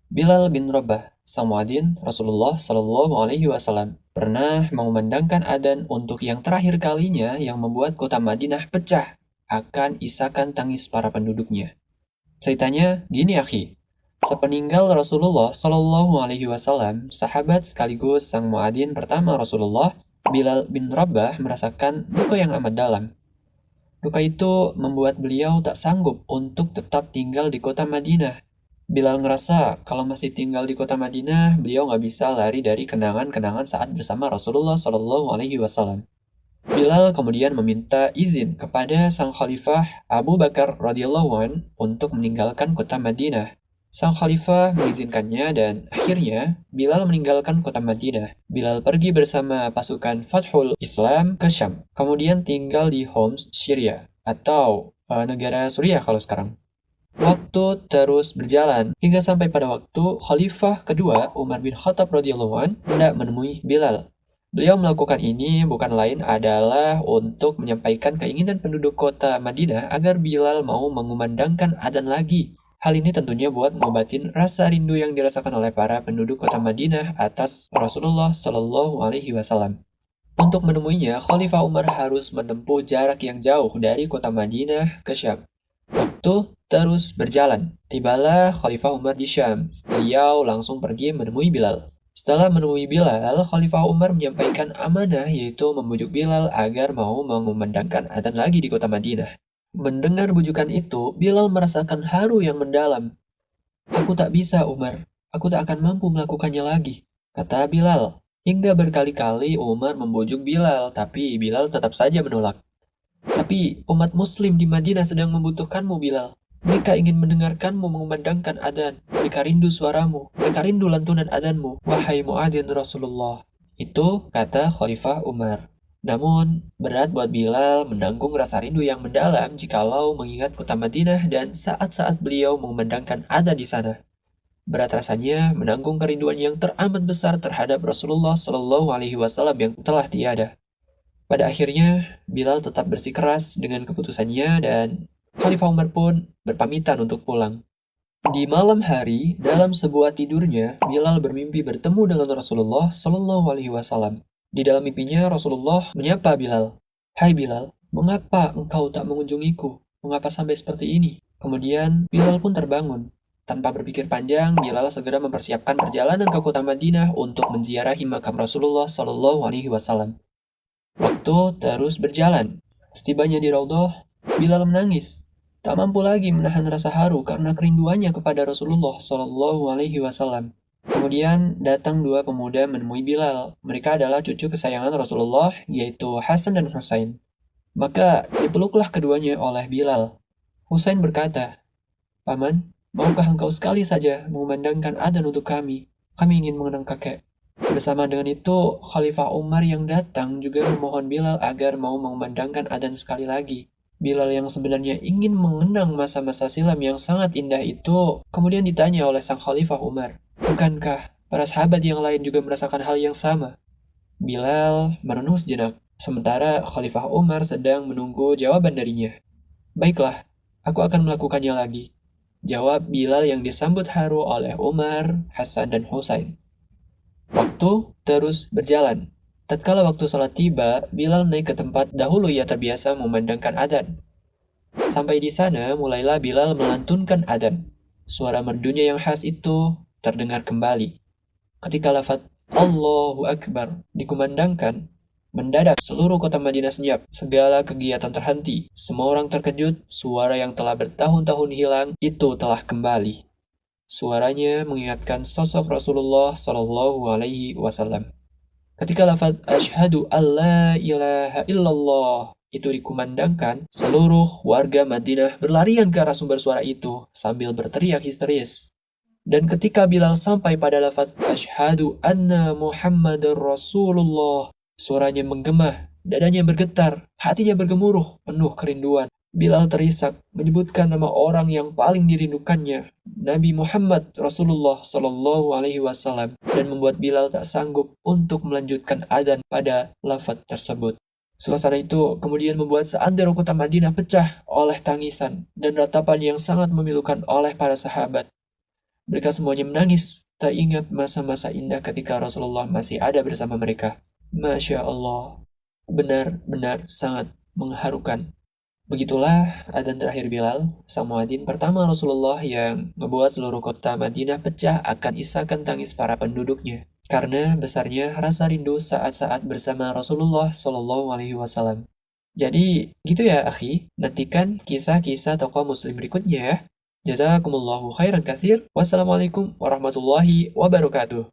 Bilal bin Rabah, sang muadzin Rasulullah Shallallahu Alaihi Wasallam, pernah mengumandangkan adzan untuk yang terakhir kalinya yang membuat kota Madinah pecah akan isakan tangis para penduduknya. Ceritanya gini akhi, sepeninggal Rasulullah Shallallahu Alaihi Wasallam, sahabat sekaligus sang muadzin pertama Rasulullah, Bilal bin Rabah merasakan duka yang amat dalam. Duka itu membuat beliau tak sanggup untuk tetap tinggal di kota Madinah. Bilal ngerasa kalau masih tinggal di kota Madinah, beliau nggak bisa lari dari kenangan-kenangan saat bersama Rasulullah Shallallahu Alaihi Wasallam. Bilal kemudian meminta izin kepada sang khalifah Abu Bakar radhiyallahu an untuk meninggalkan kota Madinah. Sang khalifah mengizinkannya dan akhirnya Bilal meninggalkan kota Madinah. Bilal pergi bersama pasukan Fathul Islam ke Syam, kemudian tinggal di Homs, Syria, atau negara Suriah kalau sekarang. Waktu terus berjalan hingga sampai pada waktu Khalifah kedua Umar bin Khattab radhiyallahu an hendak menemui Bilal. Beliau melakukan ini bukan lain adalah untuk menyampaikan keinginan penduduk kota Madinah agar Bilal mau mengumandangkan adzan lagi. Hal ini tentunya buat ngobatin rasa rindu yang dirasakan oleh para penduduk kota Madinah atas Rasulullah Shallallahu Alaihi Wasallam. Untuk menemuinya, Khalifah Umar harus menempuh jarak yang jauh dari kota Madinah ke Syam. Waktu terus berjalan. Tibalah Khalifah Umar di Syam. Beliau langsung pergi menemui Bilal. Setelah menemui Bilal, Khalifah Umar menyampaikan amanah yaitu membujuk Bilal agar mau mengumandangkan adzan lagi di kota Madinah. Mendengar bujukan itu, Bilal merasakan haru yang mendalam. Aku tak bisa, Umar. Aku tak akan mampu melakukannya lagi, kata Bilal. Hingga berkali-kali Umar membujuk Bilal, tapi Bilal tetap saja menolak. Tapi umat muslim di Madinah sedang membutuhkanmu, Bilal. Mereka ingin mendengarkanmu mengumandangkan adzan. Mereka rindu suaramu. Mereka rindu lantunan adzanmu. Wahai muadzin Rasulullah. Itu kata Khalifah Umar. Namun, berat buat Bilal menanggung rasa rindu yang mendalam jikalau mengingat kota Madinah dan saat-saat beliau mengumandangkan adzan di sana. Berat rasanya menanggung kerinduan yang teramat besar terhadap Rasulullah Shallallahu Alaihi Wasallam yang telah tiada. Pada akhirnya, Bilal tetap bersikeras dengan keputusannya dan Khalifah Umar pun berpamitan untuk pulang. Di malam hari, dalam sebuah tidurnya, Bilal bermimpi bertemu dengan Rasulullah Shallallahu Alaihi Wasallam. Di dalam mimpinya, Rasulullah menyapa Bilal. Hai Bilal, mengapa engkau tak mengunjungiku? Mengapa sampai seperti ini? Kemudian, Bilal pun terbangun. Tanpa berpikir panjang, Bilal segera mempersiapkan perjalanan ke kota Madinah untuk menziarahi makam Rasulullah Shallallahu Alaihi Wasallam. Waktu terus berjalan. Setibanya di Raudhah, Bilal menangis. Tak mampu lagi menahan rasa haru karena kerinduannya kepada Rasulullah Shallallahu Alaihi Wasallam. Kemudian datang dua pemuda menemui Bilal. Mereka adalah cucu kesayangan Rasulullah, yaitu Hasan dan Husain. Maka dipeluklah keduanya oleh Bilal. Husain berkata, Paman, maukah engkau sekali saja mengumandangkan adzan untuk kami? Kami ingin mengenang kakek. Bersama dengan itu, Khalifah Umar yang datang juga memohon Bilal agar mau mengumandangkan adzan sekali lagi. Bilal yang sebenarnya ingin mengenang masa-masa silam yang sangat indah itu, kemudian ditanya oleh sang Khalifah Umar, bukankah para sahabat yang lain juga merasakan hal yang sama? Bilal merenung sejenak, sementara Khalifah Umar sedang menunggu jawaban darinya. Baiklah, aku akan melakukannya lagi. Jawab Bilal yang disambut haru oleh Umar, Hasan, dan Husain. Waktu terus berjalan. Tatkala waktu sholat tiba, Bilal naik ke tempat dahulu ia terbiasa memandangkan adzan. Sampai di sana, mulailah Bilal melantunkan adzan. Suara merdunya yang khas itu terdengar kembali. Ketika lafaz Allahu Akbar dikumandangkan, mendadak seluruh kota Madinah senyap. Segala kegiatan terhenti. Semua orang terkejut, suara yang telah bertahun-tahun hilang itu telah kembali. Suaranya mengingatkan sosok Rasulullah Shallallahu Alaihi Wasallam. Ketika lafaz Ashhadu alla ilaha illallah itu dikumandangkan, seluruh warga Madinah berlarian ke arah sumber suara itu sambil berteriak histeris. Dan ketika Bilal sampai pada lafaz Ashhadu anna Muhammadar Rasulullah, suaranya menggema, dadanya bergetar, hatinya bergemuruh, penuh kerinduan. Bilal terisak, menyebutkan nama orang yang paling dirindukannya, Nabi Muhammad Rasulullah Shallallahu Alaihi Wasallam, dan membuat Bilal tak sanggup untuk melanjutkan adzan pada lafaz tersebut. Suasana itu kemudian membuat seantero kota Madinah pecah oleh tangisan dan ratapan yang sangat memilukan oleh para sahabat. Mereka semuanya menangis, teringat masa-masa indah ketika Rasulullah masih ada bersama mereka. Masya Allah, benar-benar sangat mengharukan. Begitulah adzan terakhir Bilal, sang muadzin pertama Rasulullah yang membuat seluruh kota Madinah pecah akan isakan tangis para penduduknya. Karena besarnya rasa rindu saat-saat bersama Rasulullah Shallallahu Alaihi Wasallam. Jadi gitu ya, akhi. Nantikan kisah-kisah tokoh Muslim berikutnya ya. Jazakumullahu khairan katsir. Wassalamualaikum warahmatullahi wabarakatuh.